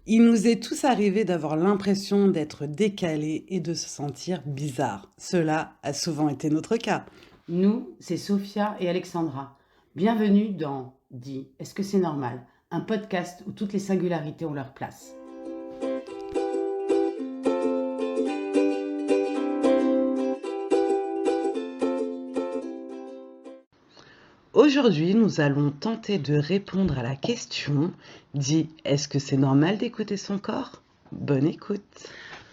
Il nous est tous arrivé d'avoir l'impression d'être décalés et de se sentir bizarre. Cela a souvent été notre cas. Nous, c'est Sophia et Alexandra. Bienvenue dans Dis, est-ce que c'est normal? Un podcast où toutes les singularités ont leur place. Aujourd'hui, nous allons tenter de répondre à la question dit est-ce que c'est normal d'écouter son corps? Bonne écoute.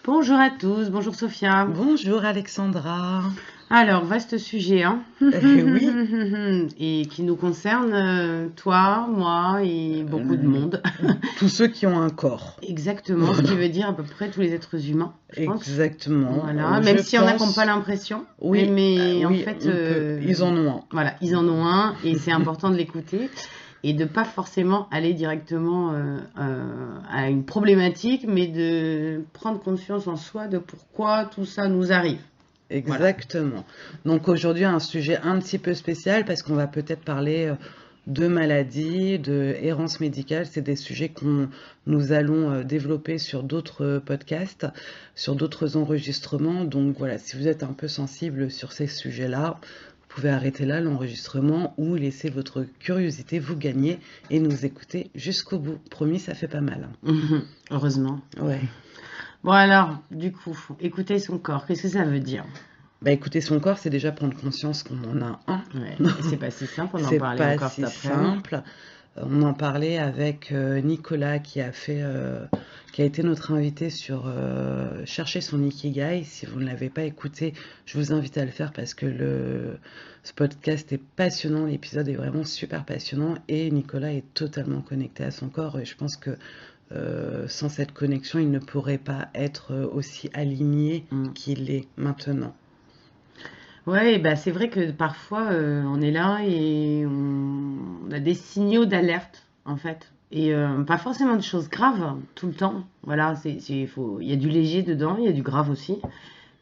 Bonjour à tous, bonjour Sophia. Bonjour Alexandra. Alors, vaste sujet, hein? Oui. Et qui nous concerne, toi, moi et beaucoup de monde. Tous ceux qui ont un corps. Exactement, ce qui veut dire à peu près tous les êtres humains, je pense. Exactement. Voilà, même Je s'il y en a qui n'ont pense- pas l'impression. Oui, Mais en oui, fait, ils en ont un. voilà, ils en ont un et c'est important de l'écouter et de pas forcément aller directement à une problématique, mais de prendre conscience en soi de pourquoi tout ça nous arrive. Voilà. Exactement. Donc aujourd'hui, un sujet un petit peu spécial parce qu'on va peut-être parler de maladies, de errance médicale. C'est des sujets que nous allons développer sur d'autres podcasts, sur d'autres enregistrements. Donc voilà, si vous êtes un peu sensible sur ces sujets-là, vous pouvez arrêter là l'enregistrement ou laisser votre curiosité vous gagner et nous écouter jusqu'au bout. Promis, ça fait pas mal. Heureusement. Ouais. Bon alors, du coup, écouter son corps, qu'est-ce que ça veut dire? Bah écouter son corps, c'est déjà prendre conscience qu'on en a un. Ouais, et c'est pas si simple, on en C'est parlait pas encore si cet après-midi. simple. On en parlait avec Nicolas qui a été notre invité sur Chercher son Ikigai. Si vous ne l'avez pas écouté, je vous invite à le faire parce que ce podcast est passionnant, l'épisode est vraiment super passionnant et Nicolas est totalement connecté à son corps et je pense que sans cette connexion, il ne pourrait pas être aussi aligné qu'il est maintenant. Ouais, bah c'est vrai que parfois on est là et on a des signaux d'alerte en fait. Et pas forcément de choses graves tout le temps. Voilà, il y a du léger dedans, il y a du grave aussi.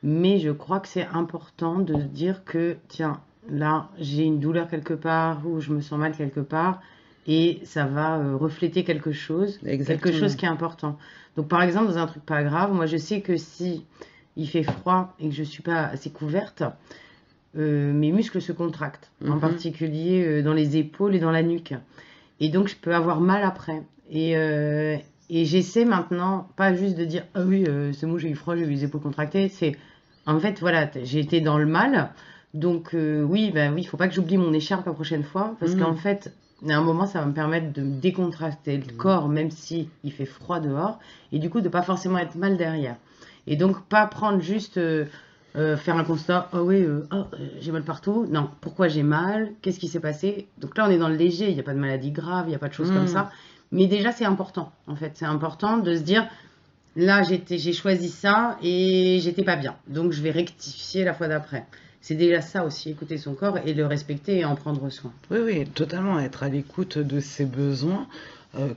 Mais je crois que c'est important de se dire que, tiens, là, j'ai une douleur quelque part ou je me sens mal quelque part et ça va refléter quelque chose Exactement. qui est important. Donc, par exemple, dans un truc pas grave, moi, je sais que si il fait froid et que je suis pas assez couverte, mes muscles se contractent, en particulier dans les épaules et dans la nuque. Et donc, je peux avoir mal après. Et j'essaie maintenant, pas juste de dire, ah oui, c'est bon, j'ai eu froid, j'ai eu les épaules contractées. C'est, en fait, voilà, j'ai été dans le mal. Donc, oui, bah oui, il faut pas que j'oublie mon écharpe la prochaine fois. Parce qu'en fait, à un moment, ça va me permettre de me décontracter le corps, même si il fait froid dehors. Et du coup, de pas forcément être mal derrière. Et donc, pas prendre juste, faire un constat, ah oui, j'ai mal partout. Non, pourquoi j'ai mal? Qu'est-ce qui s'est passé? Donc là, on est dans le léger, il n'y a pas de maladie grave, il n'y a pas de choses comme ça. Mais déjà, c'est important, en fait. C'est important de se dire, là, j'ai choisi ça et j'étais pas bien. Donc, je vais rectifier la fois d'après. C'est déjà ça aussi, écouter son corps et le respecter et en prendre soin. Oui, oui, totalement être à l'écoute de ses besoins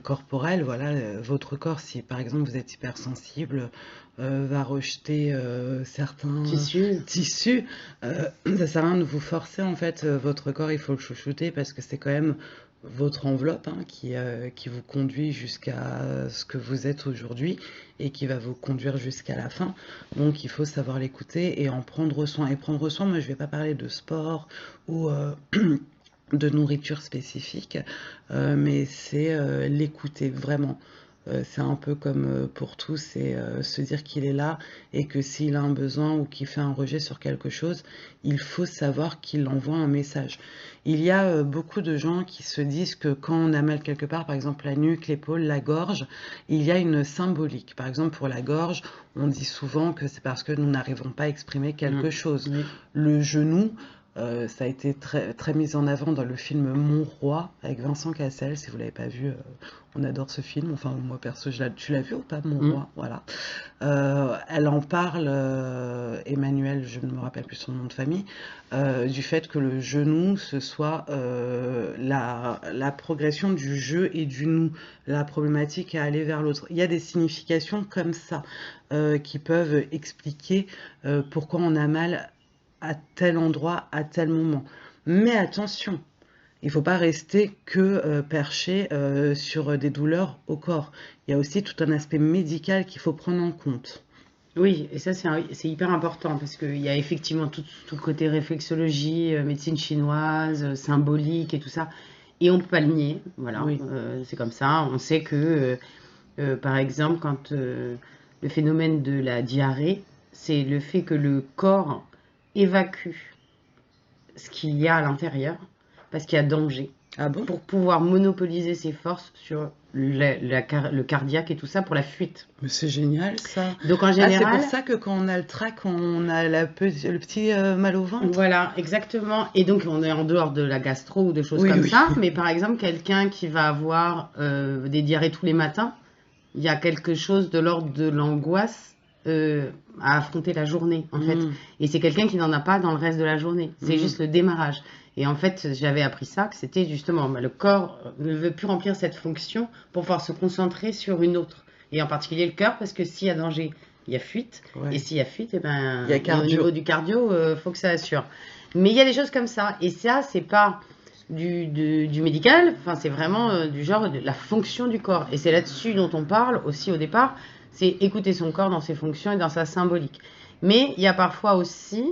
corporels. Voilà, votre corps, si par exemple vous êtes hypersensible, va rejeter certains Tissu. tissus. Ça sert à rien de vous forcer en fait. Votre corps, il faut le chouchouter parce que c'est quand même votre enveloppe qui vous conduit jusqu'à ce que vous êtes aujourd'hui et qui va vous conduire jusqu'à la fin. Donc il faut savoir l'écouter et en prendre soin. Et prendre soin, moi je vais pas parler de sport ou de nourriture spécifique, mais c'est l'écouter vraiment. C'est un peu comme pour tout, c'est se dire qu'il est là et que s'il a un besoin ou qu'il fait un rejet sur quelque chose, il faut savoir qu'il envoie un message. Il y a beaucoup de gens qui se disent que quand on a mal quelque part, par exemple la nuque, l'épaule, la gorge, il y a une symbolique. Par exemple pour la gorge, on dit souvent que c'est parce que nous n'arrivons pas à exprimer quelque chose. Oui. Le genou, ça a été très, très mis en avant dans le film Mon Roi avec Vincent Cassel. Si vous l'avez pas vu, on adore ce film. Enfin, moi perso, tu l'as vu ou pas, Mon Roi? Voilà. Elle en parle, Emmanuel, je ne me rappelle plus son nom de famille, du fait que le genou, ce soit la progression du je et du nous, la problématique à aller vers l'autre. Il y a des significations comme ça qui peuvent expliquer pourquoi on a mal à tel endroit, à tel moment. Mais attention, Il ne faut pas rester que perché sur des douleurs au corps. Il y a aussi tout un aspect médical qu'il faut prendre en compte. Oui, et ça c'est hyper important parce qu'il y a effectivement tout le côté réflexologie, médecine chinoise, symbolique et tout ça. Et on peut pas le nier, voilà, Oui. c'est comme ça. On sait que, par exemple, quand le phénomène de la diarrhée, c'est le fait que le corps évacue ce qu'il y a à l'intérieur parce qu'il y a danger Ah bon? pour pouvoir monopoliser ses forces sur le cardiaque et tout ça pour la fuite. Mais c'est génial ça. Donc en Ah, c'est général, pour ça que quand on a le trac, on a le petit mal au ventre. voilà, exactement. Et donc, on est en dehors de la gastro ou des choses Oui, comme oui. ça. Mais par exemple, quelqu'un qui va avoir des diarrhées tous les matins, il y a quelque chose de l'ordre de l'angoisse à affronter la journée, en fait. Mm, Et c'est quelqu'un qui n'en a pas dans le reste de la journée. C'est mm. juste le démarrage. Et en fait, j'avais appris ça, que c'était justement, le corps ne veut plus remplir cette fonction pour pouvoir se concentrer sur une autre. Et en particulier le cœur, parce que s'il y a danger, il y a fuite. Et Ouais. s'il y a fuite, eh Il y a ben, et au niveau cardio. du cardio, faut que ça assure. Mais il y a des choses comme ça. Et ça, c'est pas du médical, enfin, c'est vraiment du genre de la fonction du corps. Et c'est là-dessus dont on parle aussi au départ, c'est écouter son corps dans ses fonctions et dans sa symbolique. Mais il y a parfois aussi,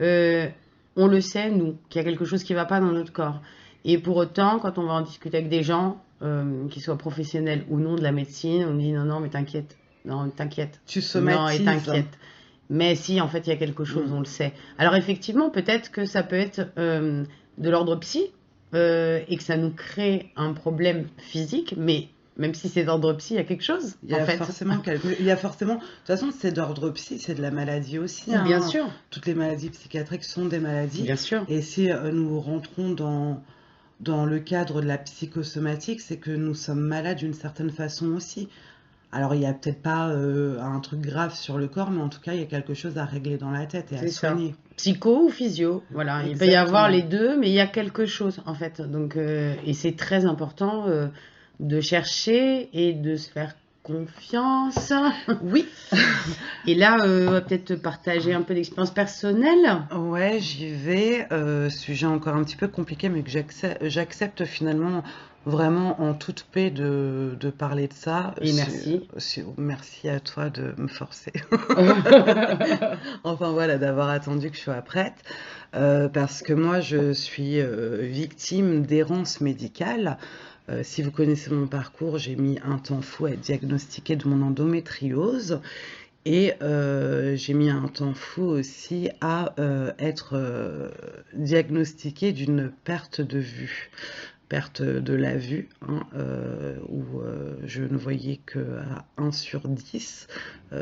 euh, on le sait, nous, qu'il y a quelque chose qui ne va pas dans notre corps. Et pour autant, quand on va en discuter avec des gens, qui soient professionnels ou non de la médecine, on dit non, non, mais t'inquiète, non, t'inquiète, Tu non, et somatises. t'inquiète. Mais si, en fait, il y a quelque chose, Mm. on le sait. Alors effectivement, peut-être que ça peut être de l'ordre psy, et que ça nous crée un problème physique, mais même si c'est d'ordre psy, il y a quelque chose, Il y en a fait. forcément il y a forcément. De toute façon, c'est d'ordre psy, c'est de la maladie aussi, Bien hein. sûr, Toutes les maladies psychiatriques sont des maladies. bien sûr. Et si nous rentrons dans le cadre de la psychosomatique, c'est que nous sommes malades d'une certaine façon aussi. Alors, il n'y a peut-être pas un truc grave sur le corps, mais en tout cas, il y a quelque chose à régler dans la tête et à C'est ça. soigner. Psycho ou physio, voilà. Il peut y avoir Exactement. les deux, mais il y a quelque chose, en fait. Donc, et c'est très important de chercher et de se faire confiance. Oui, Et là, on va peut-être partager un peu d'expérience personnelle. ouais, j'y vais. Sujet encore un petit peu compliqué, mais que j'accepte finalement vraiment en toute paix de parler de ça. Et merci. Merci à toi de me forcer. Enfin voilà, d'avoir attendu que je sois prête. Parce que moi, je suis victime d'errance médicale. Si vous connaissez mon parcours, j'ai mis un temps fou à être diagnostiquée de mon endométriose. Et j'ai mis un temps fou aussi à être diagnostiquée d'une perte de vue, perte de la vue, hein, où je ne voyais qu'à 1 sur 10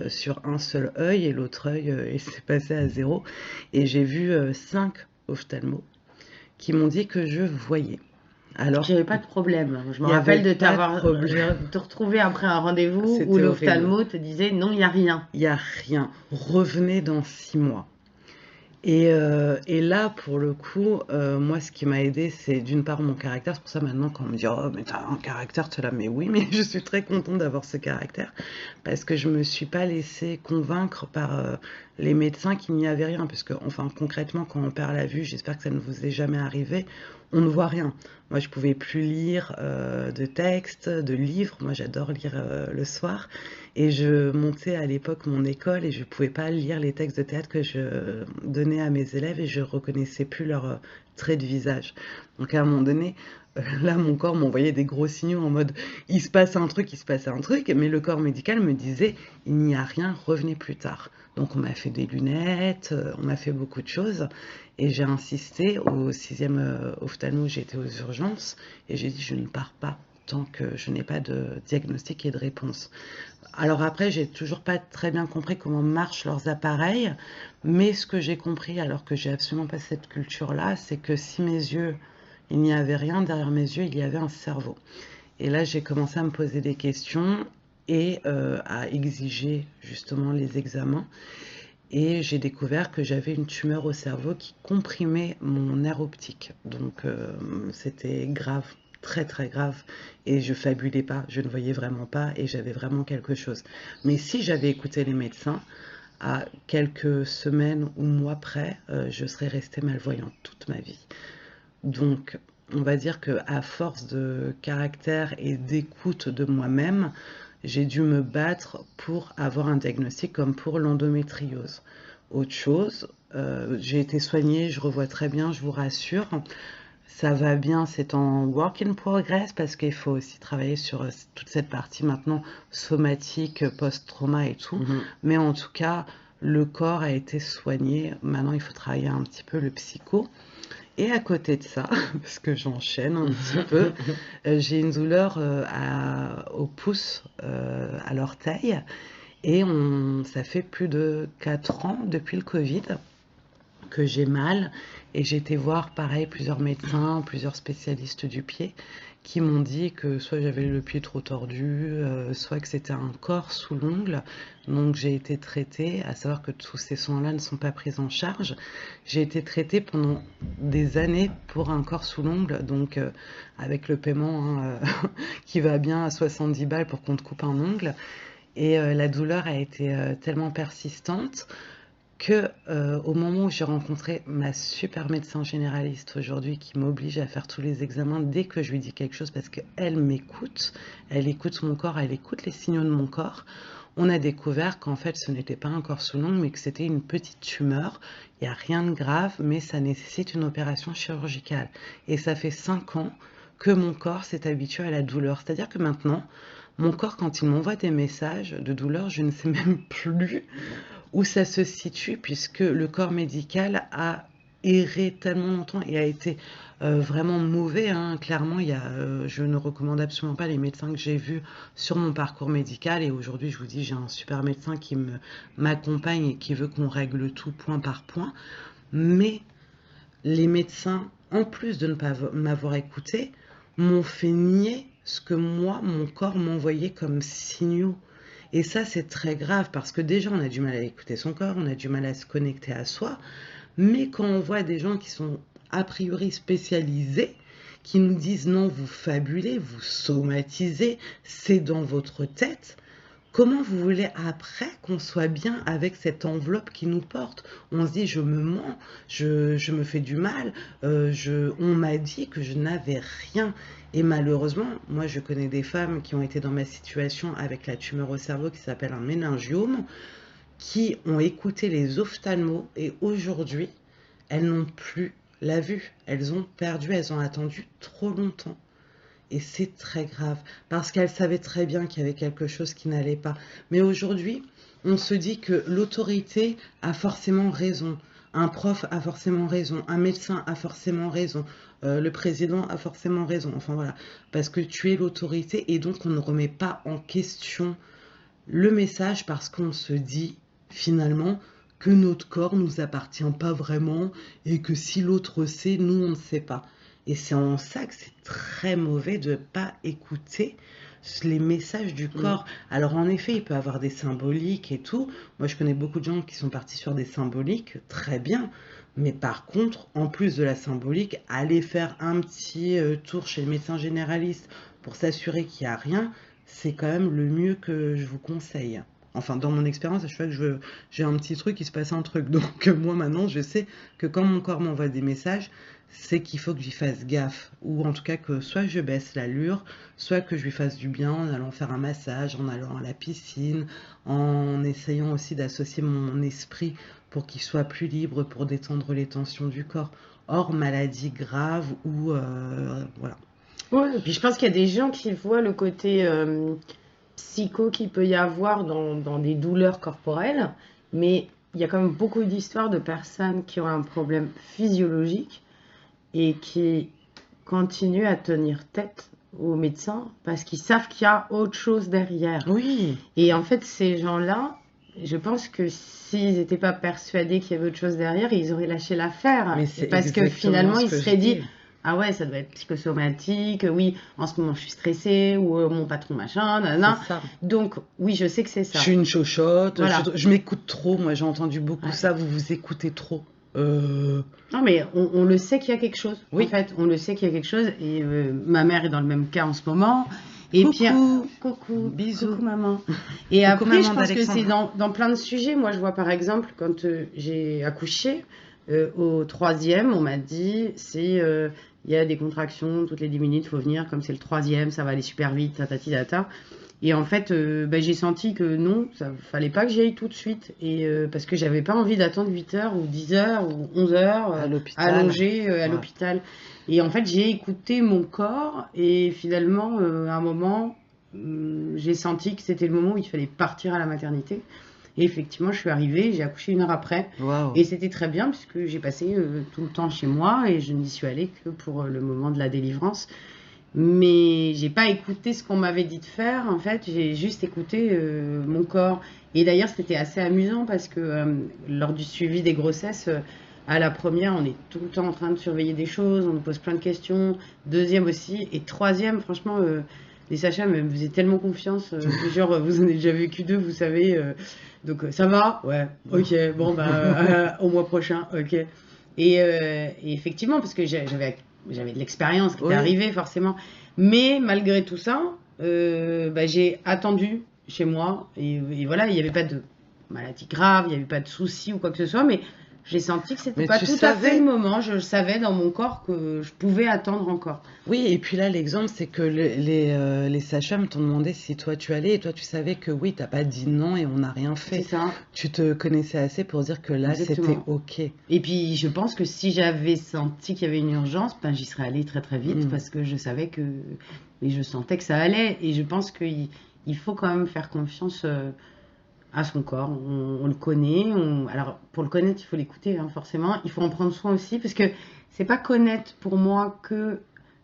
sur un seul œil, et l'autre œil il s'est passé à 0. Et j'ai vu 5 ophtalmos qui m'ont dit que je voyais. Alors, J'avais pas de problème. Je me il n'y avait rappelle de pas de t'avoir, problème. de te retrouver après un rendez-vous où C'était horrible. l'ophtalmo te disait non, il n'y a rien. Il n'y a rien. Revenez dans 6 mois. Et là, pour le coup, moi, ce qui m'a aidé, c'est d'une part mon caractère. C'est pour ça maintenant, quand on me dit oh, mais t'as un caractère, tu es là, mais oui, mais je suis très contente d'avoir ce caractère parce que je me suis pas laissée convaincre par les médecins qu'il n'y avait rien. Parce que, enfin, concrètement, quand on perd la vue, j'espère que ça ne vous est jamais arrivé, on ne voit rien. Moi, je pouvais plus lire de textes, de livres. Moi, j'adore lire le soir. Et je montais à l'époque mon école et je pouvais pas lire les textes de théâtre que je donnais à mes élèves et je reconnaissais plus leurs traits de visage. Donc à un moment donné, là mon corps m'envoyait des gros signaux en mode il se passe un truc, il se passe un truc, mais le corps médical me disait il n'y a rien, revenez plus tard. Donc on m'a fait des lunettes, on m'a fait beaucoup de choses et j'ai insisté au 6e ophtalmo, j'étais aux urgences et j'ai dit je ne pars pas tant que je n'ai pas de diagnostic et de réponse. Alors après, j'ai toujours pas très bien compris comment marchent leurs appareils, mais ce que j'ai compris, alors que j'ai absolument pas cette culture-là, c'est que si mes yeux, il n'y avait rien, derrière mes yeux, il y avait un cerveau. Et là, j'ai commencé à me poser des questions et à exiger justement les examens. Et j'ai découvert que j'avais une tumeur au cerveau qui comprimait mon nerf optique. Donc c'était grave, très très grave. Et je fabulais pas, je ne voyais vraiment pas et j'avais vraiment quelque chose. Mais si j'avais écouté les médecins, à quelques semaines ou mois près, je serais restée malvoyante toute ma vie. Donc on va dire qu'à force de caractère et d'écoute de moi-même, j'ai dû me battre pour avoir un diagnostic comme pour l'endométriose. Autre chose, j'ai été soignée, je revois très bien, je vous rassure. Ça va bien, c'est en work in progress parce qu'il faut aussi travailler sur toute cette partie maintenant somatique, post-trauma et tout. Mais en tout cas, le corps a été soigné. Maintenant, il faut travailler un petit peu le psycho. Et à côté de ça, parce que j'enchaîne un petit peu, j'ai une douleur au pouce, à l'orteil. Et ça fait plus de 4 ans depuis le Covid que j'ai mal. Et j'ai été voir, pareil, plusieurs médecins, plusieurs spécialistes du pied qui m'ont dit que soit j'avais le pied trop tordu, soit que c'était un corps sous l'ongle. Donc j'ai été traitée, à savoir que tous ces soins-là ne sont pas pris en charge. J'ai été traitée pendant des années pour un corps sous l'ongle, donc avec le paiement qui va bien à 70 balles pour qu'on te coupe un ongle. Et la douleur a été tellement persistante que au moment où j'ai rencontré ma super médecin généraliste aujourd'hui qui m'oblige à faire tous les examens dès que je lui dis quelque chose parce qu'elle m'écoute, elle écoute mon corps, elle écoute les signaux de mon corps, on a découvert qu'en fait ce n'était pas un corps sous l'ongle mais que c'était une petite tumeur. Il n'y a rien de grave mais ça nécessite une opération chirurgicale. Et ça fait 5 ans que mon corps s'est habitué à la douleur. C'est-à-dire que maintenant, mon corps, quand il m'envoie des messages de douleur, je ne sais même plus où ça se situe, puisque le corps médical a erré tellement longtemps et a été vraiment mauvais. Hein. Clairement, je ne recommande absolument pas les médecins que j'ai vus sur mon parcours médical. Et aujourd'hui, je vous dis, j'ai un super médecin qui m'accompagne et qui veut qu'on règle tout point par point. Mais les médecins, en plus de ne pas m'avoir écouté, m'ont fait nier ce que moi, mon corps m'envoyait comme signaux. Et ça, c'est très grave parce que déjà, on a du mal à écouter son corps, on a du mal à se connecter à soi. Mais quand on voit des gens qui sont a priori spécialisés, qui nous disent non, vous fabulez, vous somatisez, c'est dans votre tête, comment vous voulez après qu'on soit bien avec cette enveloppe qui nous porte? On se dit, je me mens, je me fais du mal, on m'a dit que je n'avais rien. Et malheureusement, moi je connais des femmes qui ont été dans ma situation avec la tumeur au cerveau qui s'appelle un méningiome, qui ont écouté les ophtalmos et aujourd'hui, elles n'ont plus la vue. Elles ont perdu, elles ont attendu trop longtemps. Et c'est très grave, parce qu'elle savait très bien qu'il y avait quelque chose qui n'allait pas. Mais aujourd'hui, on se dit que l'autorité a forcément raison, un prof a forcément raison, un médecin a forcément raison, le président a forcément raison. Enfin voilà, parce que tu es l'autorité et donc on ne remet pas en question le message parce qu'on se dit finalement que notre corps ne nous appartient pas vraiment et que si l'autre sait, nous on ne sait pas. Et c'est en ça que c'est très mauvais de ne pas écouter les messages du corps. Alors en effet, il peut avoir des symboliques et tout. Moi, je connais beaucoup de gens qui sont partis sur des symboliques, très bien. Mais par contre, en plus de la symbolique, aller faire un petit tour chez le médecin généraliste pour s'assurer qu'il n'y a rien, c'est quand même le mieux que je vous conseille. Enfin, dans mon expérience, à chaque fois que j'ai un petit truc, il se passe un truc. Donc moi, maintenant, je sais que quand mon corps m'envoie des messages, c'est qu'il faut que j'y fasse gaffe. Ou en tout cas que soit je baisse l'allure, soit que je lui fasse du bien en allant faire un massage, en allant à la piscine, en essayant aussi d'associer mon esprit pour qu'il soit plus libre, pour détendre les tensions du corps. Hors maladie grave ou... voilà. Ouais, et puis je pense qu'il y a des gens qui voient le côté psycho qu'il peut y avoir dans des douleurs corporelles, mais il y a quand même beaucoup d'histoires de personnes qui ont un problème physiologique et qui continuent à tenir tête aux médecins parce qu'ils savent qu'il y a autre chose derrière. Oui. Et en fait, ces gens-là, je pense que s'ils n'étaient pas persuadés qu'il y avait autre chose derrière, ils auraient lâché l'affaire. Mais c'est Parce que exactement finalement, ce ils que se je seraient dit, dis. ah ouais, ça doit être psychosomatique, oui, en ce moment je suis stressée, ou mon patron machin, nanana. C'est ça. Donc, oui, je sais que c'est Je ça. suis une chochotte, Voilà. je m'écoute trop, moi j'ai entendu beaucoup Ouais. ça, vous vous écoutez trop. Non, mais on le sait qu'il y a quelque chose. Oui. En fait, on le sait qu'il y a quelque chose. Et ma mère est dans le même cas en ce moment. Et Coucou. puis, coucou, Bisous. coucou maman. Et Coucou, après, maman je pense que c'est d'Alexandra. dans plein de sujets. Moi, je vois par exemple, quand j'ai accouché, Au troisième, on m'a dit, il y a des contractions toutes les 10 minutes, il faut venir, comme c'est le troisième, ça va aller super vite, tatati tata. Et en fait, j'ai senti que non, ça fallait pas que j'y aille tout de suite. Et parce que j'avais pas envie d'attendre 8 heures ou 10 heures ou 11 heures À l'hôpital. allongée à Ouais. l'hôpital. Et en fait, j'ai écouté mon corps et finalement, à un moment, j'ai senti que c'était le moment où il fallait partir à la maternité. Et effectivement, je suis arrivée, j'ai accouché 1 heure après. Waouh. Et c'était très bien puisque j'ai passé tout le temps chez moi et je n'y suis allée que pour le moment de la délivrance. Mais j'ai pas écouté ce qu'on m'avait dit de faire, en fait, j'ai juste écouté mon corps. Et d'ailleurs, c'était assez amusant parce que lors du suivi des grossesses, à la première, on est tout le temps en train de surveiller des choses, on nous pose plein de questions. Deuxième aussi. Et troisième, franchement, les sages-femmes me faisaient tellement confiance. Genre, vous en avez déjà vécu 2, vous savez. Donc, ça va? Ouais, ok, bon, bah, au mois prochain, ok. Et effectivement, parce que j'avais de l'expérience qui était Oui. arrivée forcément. Mais malgré tout ça, j'ai attendu chez moi. Et voilà, il n'y avait pas de maladie grave, il n'y avait pas de soucis ou quoi que ce soit. Mais j'ai senti que c'était Mais pas tu tout à fait savais. le moment. Je savais dans mon corps que je pouvais attendre encore. Oui, et puis là, l'exemple, c'est que les sages-femmes t'ont demandé si toi tu allais, et toi tu savais que oui, t'as pas dit non et on n'a rien C'est fait. ça, Tu te connaissais assez pour dire que là, c'était exactement. OK. Et puis je pense que si j'avais senti qu'il y avait une urgence, ben, j'y serais allée très très vite Mm. parce que je savais que... Et je sentais que ça allait. Et je pense qu'il faut quand même faire confiance à son corps. On le connaît. Alors pour le connaître, il faut l'écouter, hein, forcément. Il faut en prendre soin aussi parce que c'est pas connaître pour moi que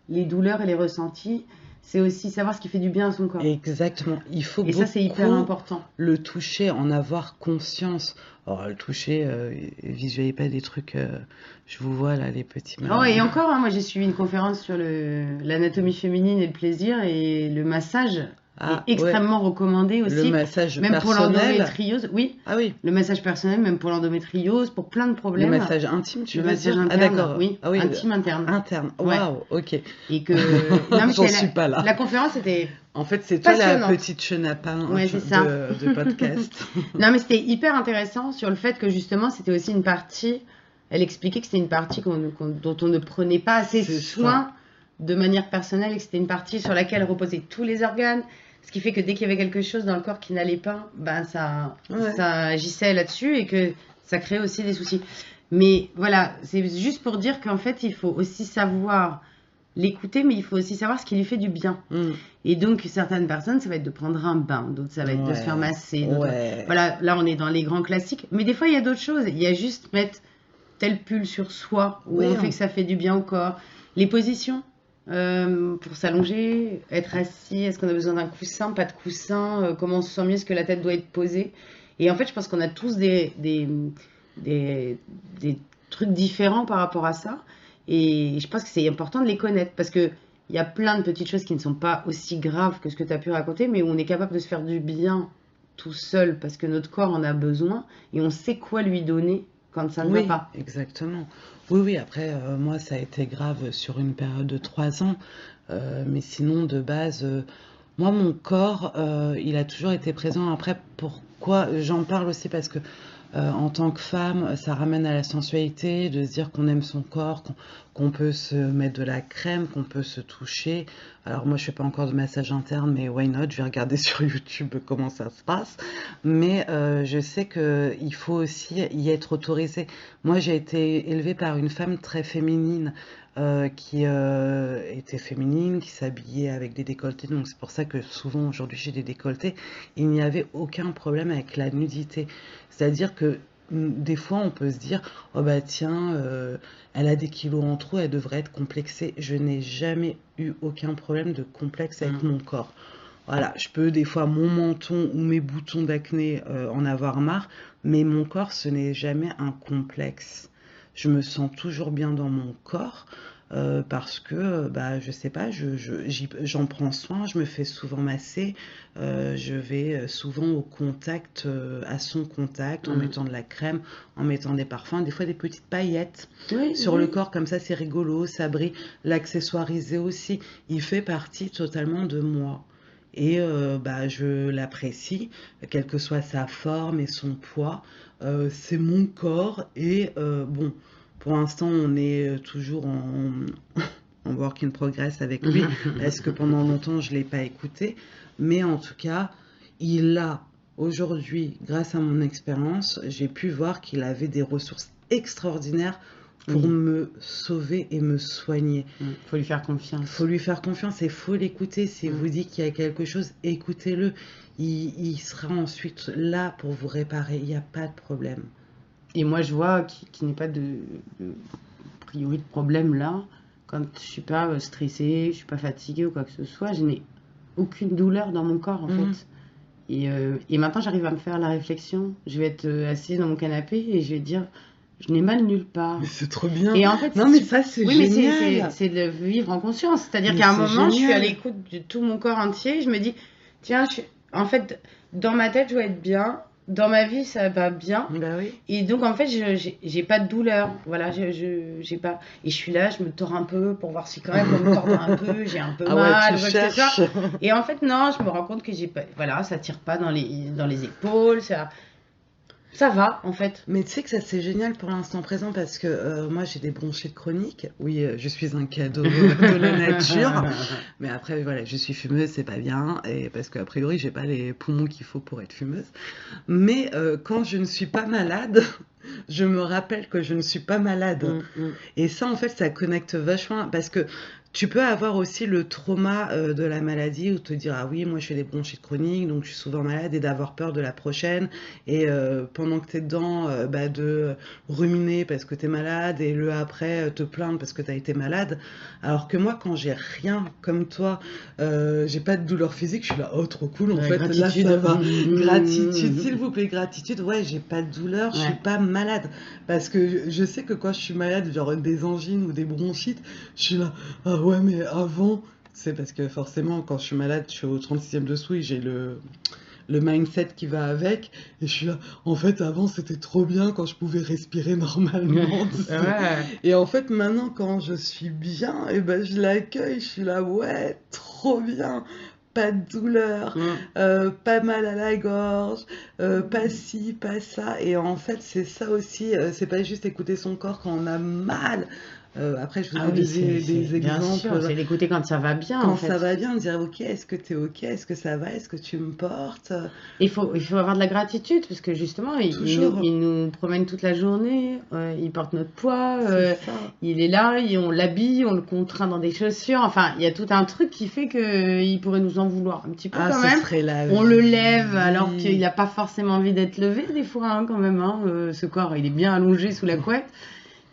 les douleurs et les ressentis. C'est aussi savoir ce qui fait du bien à son corps. Exactement. Il faut Et ça, c'est hyper beaucoup important. le toucher, en avoir conscience. Alors, le toucher, visualisez pas des trucs. Je vous vois là, les petits Oh, et malins. encore, hein, moi j'ai suivi une conférence sur l'anatomie féminine et le plaisir et le massage est Ah, ouais. extrêmement recommandé Le aussi, massage même pour personnel. l'endométriose. Oui, Ah oui. le massage personnel, même pour l'endométriose, pour plein de Le problèmes. massage intime, tu Le veux massage dire? Ah interne, d'accord. oui, Ah oui, intime interne. interne. Ouais. Waouh, ok. Et que. Non, mais J'en suis pas là. la conférence était En fait, c'est toi la passionnante. petite chenapin Ouais, c'est ça. de podcast. Non, mais c'était hyper intéressant sur le fait que justement, c'était aussi une partie. Elle expliquait que c'était une partie dont on ne prenait pas assez C'est soin de manière personnelle et que c'était une partie sur laquelle reposaient tous les organes. Ce qui fait que dès qu'il y avait quelque chose dans le corps qui n'allait pas, ben Ouais. ça agissait là-dessus et que ça créait aussi des soucis. Mais voilà, c'est juste pour dire qu'en fait, il faut aussi savoir l'écouter, mais il faut aussi savoir ce qui lui fait du bien. Mm. Et donc, certaines personnes, ça va être de prendre un bain, d'autres, ça va être de se faire Ouais. masser, d'autres, Ouais. voilà, là, on est dans les grands classiques. Mais des fois, il y a d'autres choses. Il y a juste mettre tel pull sur soi, où Oui, on fait que ça fait du bien au corps. Les positions, pour s'allonger, être assis, est-ce qu'on a besoin d'un coussin, pas de coussin, comment on se sent mieux, est-ce que la tête doit être posée. Et en fait, je pense qu'on a tous des trucs différents par rapport à ça. Et je pense que c'est important de les connaître parce que il y a plein de petites choses qui ne sont pas aussi graves que ce que tu as pu raconter, mais où on est capable de se faire du bien tout seul parce que notre corps en a besoin et on sait quoi lui donner quand ça ne va Oui, pas. exactement. Oui, oui, après, moi, ça a été grave sur une période de 3 ans. Mais sinon, de base, moi, mon corps, il a toujours été présent. Après, pourquoi j'en parle aussi parce que en tant que femme, ça ramène à la sensualité, de se dire qu'on aime son corps, qu'on peut se mettre de la crème, qu'on peut se toucher. Alors moi, je fais pas encore de massage interne, mais why not? Je vais regarder sur YouTube comment ça se passe. Mais je sais que il faut aussi y être autorisé. Moi, j'ai été élevée par une femme très féminine. Qui était féminine, qui s'habillait avec des décolletés, donc c'est pour ça que souvent aujourd'hui j'ai des décolletés. Il n'y avait aucun problème avec la nudité. C'est-à-dire que des fois, on peut se dire, oh bah tiens, elle a des kilos en trop, elle devrait être complexée. Je n'ai jamais eu aucun problème de complexe avec mon corps. Voilà, je peux des fois mon menton ou mes boutons d'acné en avoir marre, mais mon corps, ce n'est jamais un complexe. Je me sens toujours bien dans mon corps parce que, bah, je sais pas, j'en prends soin, je me fais souvent masser, je vais souvent au contact, à son contact, en mettant de la crème, en mettant des parfums, des fois des petites paillettes Oui, sur le oui. corps, comme ça c'est rigolo, ça brille. L'accessoiriser aussi, il fait partie totalement de moi. Et bah, je l'apprécie, quelle que soit sa forme et son poids. c'est mon corps et bon, pour l'instant, on est toujours en work in progress avec lui, parce que pendant longtemps, je ne l'ai pas écouté. Mais en tout cas, il a aujourd'hui, grâce à mon expérience, j'ai pu voir qu'il avait des ressources extraordinaires pour Oui. me sauver et me soigner. Faut lui faire Il confiance. faut lui faire confiance et il faut l'écouter. S'il vous dit qu'il y a quelque chose, écoutez-le. Il sera ensuite là pour vous réparer. Il n'y a pas de problème. Et moi, je vois qu'il n'y a pas de priori de problème là. Quand je suis pas stressée, je suis pas fatiguée ou quoi que ce soit, je n'ai aucune douleur dans mon corps en fait. Et maintenant, j'arrive à me faire la réflexion. Je vais être assise dans mon canapé et je vais dire, je n'ai mal nulle part. Mais c'est trop bien. Et en fait, Non, mais ça, c'est oui, mais génial. c'est de vivre en conscience. C'est-à-dire Mais qu'à un c'est moment, je suis à génial. l'écoute de tout mon corps entier. Je me dis, tiens, en fait, dans ma tête, je dois être bien. Dans ma vie, ça va bien. Bah oui. Et donc, en fait, j'ai pas de douleur. Voilà, j'ai pas. Et je suis là, je me tords un peu pour voir si quand même, on me tord un peu, j'ai un peu Ah mal, ouais, tu ou quoi que ce soit. cherches. Et en fait, non, je me rends compte que j'ai pas. Voilà, ça tire pas dans les épaules, ça va, en fait. Mais tu sais que ça c'est génial pour l'instant présent parce que moi j'ai des bronchites chroniques. Oui, je suis un cadeau de la nature. Mais après voilà, je suis fumeuse, c'est pas bien et parce qu'a priori j'ai pas les poumons qu'il faut pour être fumeuse. Mais quand je ne suis pas malade, je me rappelle que je ne suis pas malade. Et ça en fait ça connecte vachement parce que tu peux avoir aussi le trauma de la maladie ou te dire ah oui moi je fais des bronchites chroniques donc je suis souvent malade et d'avoir peur de la prochaine et pendant que t'es dedans de ruminer parce que t'es malade et le après te plaindre parce que t'as été malade alors que moi quand j'ai rien comme toi j'ai pas de douleur physique je suis là oh trop cool en fait Gratitude. là ça va gratitude s'il vous plaît gratitude ouais j'ai pas de douleur je suis Ouais. pas malade parce que je sais que quand je suis malade genre des angines ou des bronchites je suis là ah ouais, mais avant, c'est parce que forcément, quand je suis malade, je suis au 36e dessous et j'ai le mindset qui va avec. Et je suis là, en fait, avant, c'était trop bien quand je pouvais respirer normalement. Tu sais. Ouais. Et en fait, maintenant, quand je suis bien, et ben, je l'accueille. Je suis là, ouais, trop bien. Pas de douleur, pas mal à la gorge, pas ci, pas ça. Et en fait, c'est ça aussi, c'est pas juste écouter son corps quand on a mal. Après, je vous ai donné des bien sûr, exemples. c'est d'écouter quand ça va bien, Quand en fait. ça va bien, de dire ok, est-ce que t'es ok, est-ce que ça va, est-ce que tu me portes? Il faut avoir de la gratitude, parce que justement, Toujours. il nous promène toute la journée, il porte notre poids, C'est ça. il est là, on l'habille, on le contraint dans des chaussures. Enfin, il y a tout un truc qui fait qu'il pourrait nous en vouloir un petit peu Ah, quand ce même. serait la On le vie. lève alors qu'il n'a pas forcément envie d'être levé, des fois, hein, quand même. Hein. Ce corps, il est bien allongé sous la couette.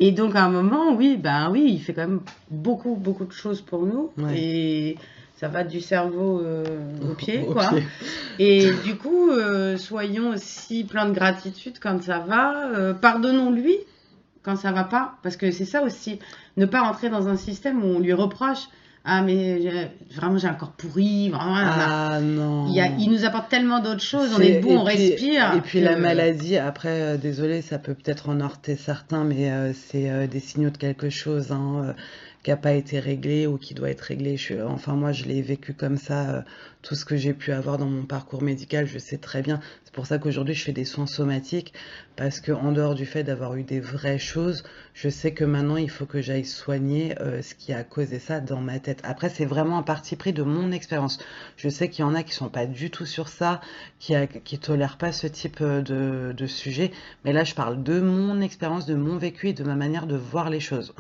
Et donc, à un moment, oui, il fait quand même beaucoup, beaucoup de choses pour nous. Ouais. Et ça va du cerveau au pied, Au quoi. pied. Et du coup, soyons aussi pleins de gratitude quand ça va. Pardonnons-lui quand ça va pas. Parce que c'est ça aussi. Ne pas rentrer dans un système où on lui reproche. Ah, mais vraiment, j'ai un corps pourri. Vraiment, Ah non. il nous apporte tellement d'autres choses. On est debout, on respire. Et puis la maladie, après, désolé, ça peut peut-être en heurter certains, mais c'est des signaux de quelque chose hein, qui n'a pas été réglé ou qui doit être réglé. Enfin, moi, je l'ai vécu comme ça. Tout ce que j'ai pu avoir dans mon parcours médical, je sais très bien. C'est pour ça qu'aujourd'hui, je fais des soins somatiques, parce que en dehors du fait d'avoir eu des vraies choses, je sais que maintenant, il faut que j'aille soigner ce qui a causé ça dans ma tête. Après, c'est vraiment un parti pris de mon expérience. Je sais qu'il y en a qui sont pas du tout sur ça, qui tolèrent pas ce type de sujet. Mais là, je parle de mon expérience, de mon vécu et de ma manière de voir les choses.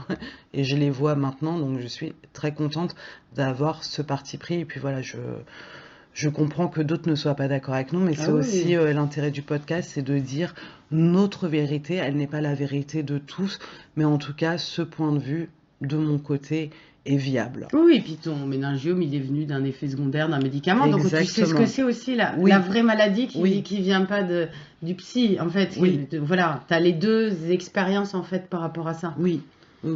Et je les vois maintenant, donc je suis très contente d'avoir ce parti pris. Et puis voilà, je comprends que d'autres ne soient pas d'accord avec nous, mais c'est aussi l'intérêt du podcast, c'est de dire notre vérité. Elle n'est pas la vérité de tous, mais en tout cas, ce point de vue, de mon côté, est viable. Oui, et puis ton méningiome, il est venu d'un effet secondaire d'un médicament. Exactement. Donc tu sais ce que c'est aussi la vraie maladie qui vient pas du psy, en fait. Oui. Voilà, tu as les deux expériences, en fait, par rapport à ça. Oui,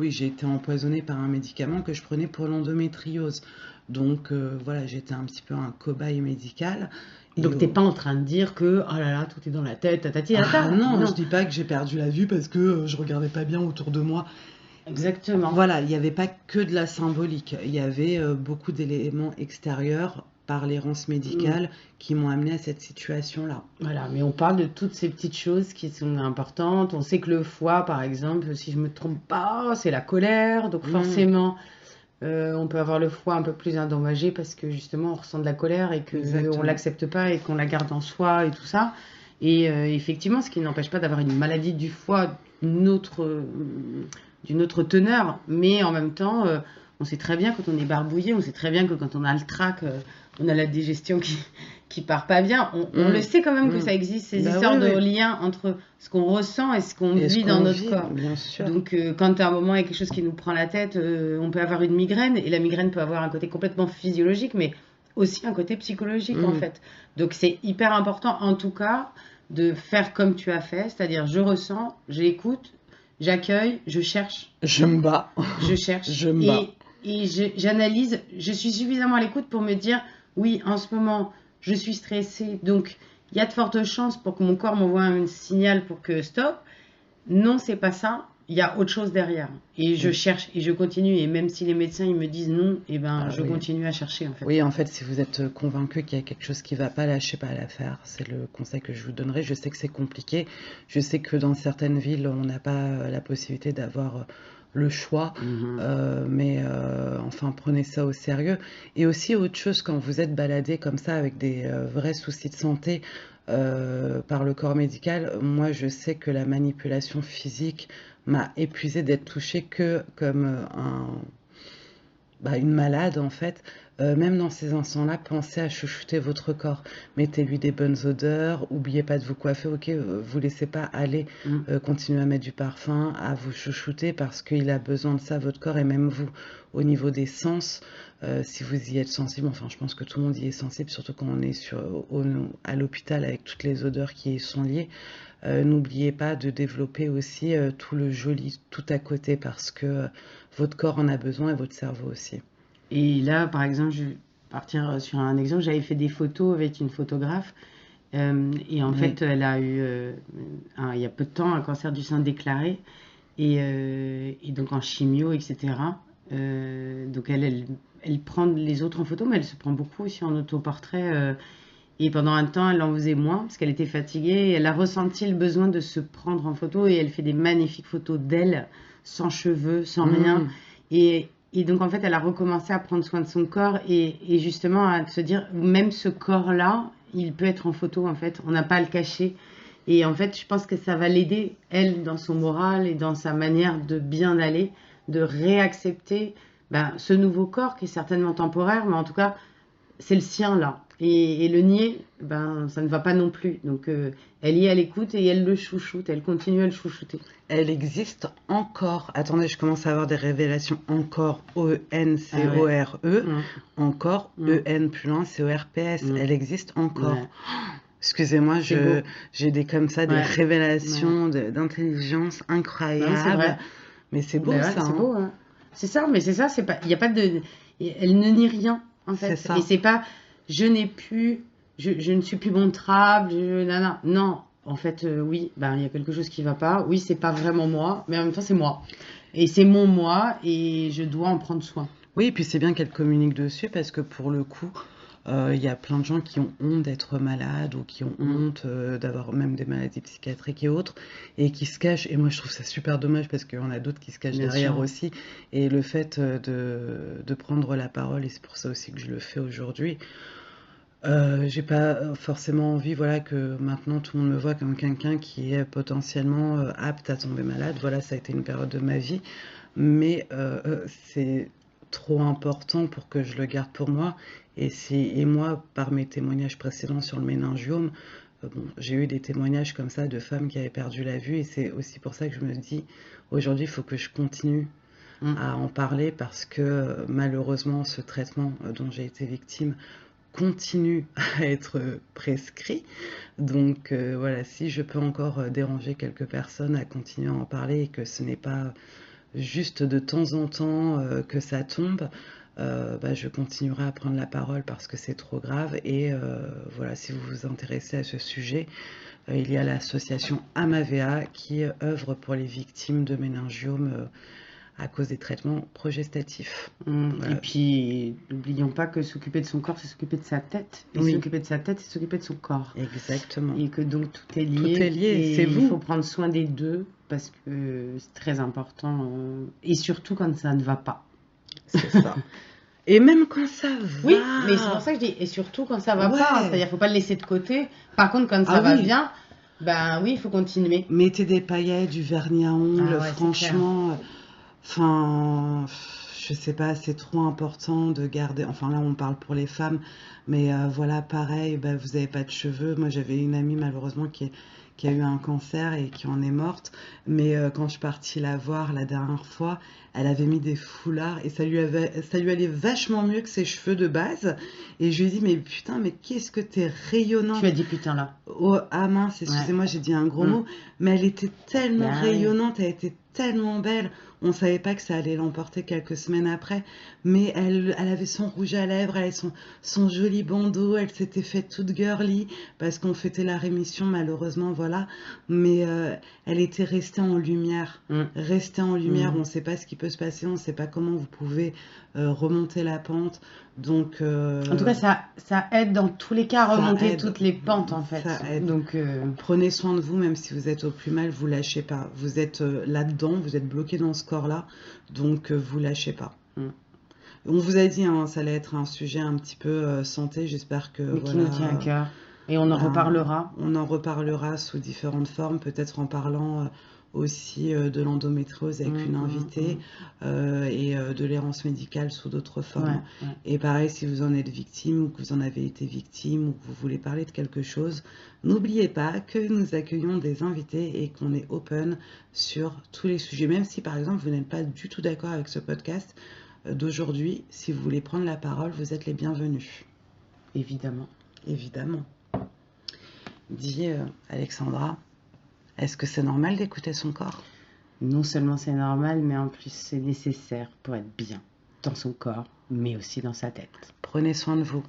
j'ai été empoisonnée par un médicament que je prenais pour l'endométriose. Donc voilà, j'étais un petit peu un cobaye médical. Donc t'es pas en train de dire que oh là là, tout est dans la tête, tatati, ah non, je dis pas que j'ai perdu la vue parce que je regardais pas bien autour de moi. Exactement. Voilà, il n'y avait pas que de la symbolique, il y avait beaucoup d'éléments extérieurs par l'errance médicale qui m'ont amené à cette situation-là. Voilà, mais on parle de toutes ces petites choses qui sont importantes. On sait que le foie, par exemple, si je me trompe pas, c'est la colère. Donc forcément, on peut avoir le foie un peu plus endommagé parce que justement, on ressent de la colère et qu'on ne l'accepte pas et qu'on la garde en soi et tout ça. Et effectivement, ce qui n'empêche pas d'avoir une maladie du foie d'une autre teneur. Mais en même temps, on sait très bien quand on est barbouillé, on sait très bien que quand on a le trac, on a la digestion qui part pas bien. On le sait quand même que ça existe, ces histoires de lien entre ce qu'on ressent et ce qu'on vit dans notre corps. Bien sûr. Donc, quand à un moment il y a quelque chose qui nous prend la tête, on peut avoir une migraine, et la migraine peut avoir un côté complètement physiologique, mais aussi un côté psychologique en fait. Donc, c'est hyper important en tout cas de faire comme tu as fait, c'est-à-dire je ressens, j'écoute, j'accueille, je cherche. Je me bats. Je cherche. Je me bats. Et j'analyse, je suis suffisamment à l'écoute pour me dire, oui, en ce moment, je suis stressée, donc il y a de fortes chances pour que mon corps m'envoie un signal pour que stop. Non, c'est pas ça, il y a autre chose derrière. Et je cherche et je continue. Et même si les médecins ils me disent non, eh ben, je continue à chercher en fait. Oui, en fait, si vous êtes convaincu qu'il y a quelque chose qui ne va pas, lâchez pas l'affaire. C'est le conseil que je vous donnerai. Je sais que c'est compliqué. Je sais que dans certaines villes, on n'a pas la possibilité d'avoir le choix. Mais enfin, prenez ça au sérieux. Et aussi, autre chose, quand vous êtes baladé comme ça avec des vrais soucis de santé par le corps médical, moi, je sais que la manipulation physique m'a épuisée d'être touchée que comme une malade en fait. Même dans ces instants-là, pensez à chouchouter votre corps. Mettez-lui des bonnes odeurs, oubliez pas de vous coiffer, ok, vous laissez pas aller, continuez à mettre du parfum, à vous chouchouter parce qu'il a besoin de ça, votre corps, et même vous, au niveau des sens, si vous y êtes sensible, enfin je pense que tout le monde y est sensible, surtout quand on est à l'hôpital avec toutes les odeurs qui y sont liées. N'oubliez pas de développer aussi tout le joli, tout à côté, parce que votre corps en a besoin et votre cerveau aussi. Et là, par exemple, je vais partir sur un exemple. J'avais fait des photos avec une photographe. Et en fait, elle a eu, il y a peu de temps, un cancer du sein déclaré. Et donc en chimio, etc. Donc elle prend les autres en photo, mais elle se prend beaucoup aussi en autoportrait. Et pendant un temps, elle en faisait moins parce qu'elle était fatiguée. Et elle a ressenti le besoin de se prendre en photo. Et elle fait des magnifiques photos d'elle, sans cheveux, sans rien. Et donc, en fait, elle a recommencé à prendre soin de son corps et justement à se dire, même ce corps-là, il peut être en photo, en fait. On n'a pas à le cacher. Et en fait, je pense que ça va l'aider, elle, dans son moral et dans sa manière de bien aller, de réaccepter ce nouveau corps qui est certainement temporaire, mais en tout cas, c'est le sien, là. Et le nier, ça ne va pas non plus. Donc, elle y est à l'écoute et elle le chouchoute, elle continue à le chouchouter. Elle existe encore. Attendez, je commence à avoir des révélations. Encore, E-N-C-O-R-E. Encore, E-N plus loin, C-O-R-P-S. Elle existe encore. Excusez-moi, j'ai des comme ça, des révélations d'intelligence incroyables. C'est vrai. Mais c'est beau, ça. C'est beau, hein. C'est ça, mais c'est ça, c'est pas, il y a pas de, elle ne nie rien, en fait. C'est ça. Et c'est pas, je n'ai plus, je ne suis plus montrable, non. En fait, oui, il y a quelque chose qui va pas. Oui, c'est pas vraiment moi, mais en même temps, c'est moi. Et c'est mon moi, et je dois en prendre soin. Oui, et puis c'est bien qu'elle communique dessus, parce que pour le coup, il y a plein de gens qui ont honte d'être malades ou qui ont honte d'avoir même des maladies psychiatriques et autres, et qui se cachent. Et moi, je trouve ça super dommage parce qu'il y en a d'autres qui se cachent derrière aussi. Et le fait de prendre la parole, et c'est pour ça aussi que je le fais aujourd'hui, j'ai pas forcément envie, voilà, que maintenant tout le monde me voit comme quelqu'un qui est potentiellement apte à tomber malade. Voilà, ça a été une période de ma vie, mais c'est trop important pour que je le garde pour moi. Et moi, par mes témoignages précédents sur le méningiome, j'ai eu des témoignages comme ça de femmes qui avaient perdu la vue, et c'est aussi pour ça que je me dis, aujourd'hui, il faut que je continue à en parler, parce que malheureusement, ce traitement dont j'ai été victime continue à être prescrit. Donc voilà, si je peux encore déranger quelques personnes à continuer à en parler, et que ce n'est pas juste de temps en temps que ça tombe, je continuerai à prendre la parole parce que c'est trop grave. Et voilà, si vous vous intéressez à ce sujet, il y a l'association Amavea qui œuvre pour les victimes de méningiome à cause des traitements progestatifs. Et puis, n'oublions pas que s'occuper de son corps, c'est s'occuper de sa tête. Et Oui. s'occuper de sa tête, c'est s'occuper de son corps. Exactement. Et que donc tout est lié. Tout est lié, Et c'est il vous. faut prendre soin des deux parce que c'est très important. Et surtout quand ça ne va pas. C'est ça. Et même quand ça va. Oui, mais c'est pour ça que je dis, et surtout quand ça va Ouais. pas, c'est-à-dire qu'il ne faut pas le laisser de côté. Par contre, quand ça va oui. bien, ben oui, il faut continuer. Mettez des paillettes, du vernis à ongles, Ah ouais, c'est franchement. Enfin, je sais pas, c'est trop important de garder. Enfin, là, on parle pour les femmes, mais voilà, pareil, bah, vous n'avez pas de cheveux. Moi, j'avais une amie, malheureusement, qui a eu un cancer et qui en est morte. Mais quand je suis partie la voir la dernière fois, elle avait mis des foulards et ça lui allait vachement mieux que ses cheveux de base. Et je lui ai dit, mais putain, mais qu'est-ce que t'es rayonnante. Tu as dit putain là. Oh, ah mince, excusez-moi, j'ai dit un gros mot, mais elle était tellement Bah oui. rayonnante, elle était tellement belle. On savait pas que ça allait l'emporter quelques semaines après, mais elle avait son rouge à lèvres, elle avait son joli bandeau, elle s'était faite toute girly parce qu'on fêtait la rémission malheureusement, voilà. Mais elle était restée en lumière, restée en lumière. On ne sait pas ce qui peut se passer, on ne sait pas comment vous pouvez remonter la pente. Donc, En tout cas, ça aide dans tous les cas à remonter toutes les pentes en fait. Ça aide. Donc, prenez soin de vous, même si vous êtes au plus mal, vous lâchez pas. Vous êtes là-dedans, vous êtes bloqué dans ce corps-là, donc vous lâchez pas. On vous a dit, hein, ça allait être un sujet un petit peu santé, j'espère que... mais voilà, qui nous tient à cœur. Et on en reparlera. On en reparlera sous différentes formes, peut-être en parlant aussi de l'endométriose avec une invitée et de l'errance médicale sous d'autres formes. Et pareil, si vous en êtes victime ou que vous en avez été victime ou que vous voulez parler de quelque chose, n'oubliez pas que nous accueillons des invités et qu'on est open sur tous les sujets. Même si par exemple vous n'êtes pas du tout d'accord avec ce podcast d'aujourd'hui, si vous voulez prendre la parole, vous êtes les bienvenus. Évidemment. Évidemment. Dis Alexandra, est-ce que c'est normal d'écouter son corps? Non seulement c'est normal, mais en plus c'est nécessaire pour être bien dans son corps, mais aussi dans sa tête. Prenez soin de vous.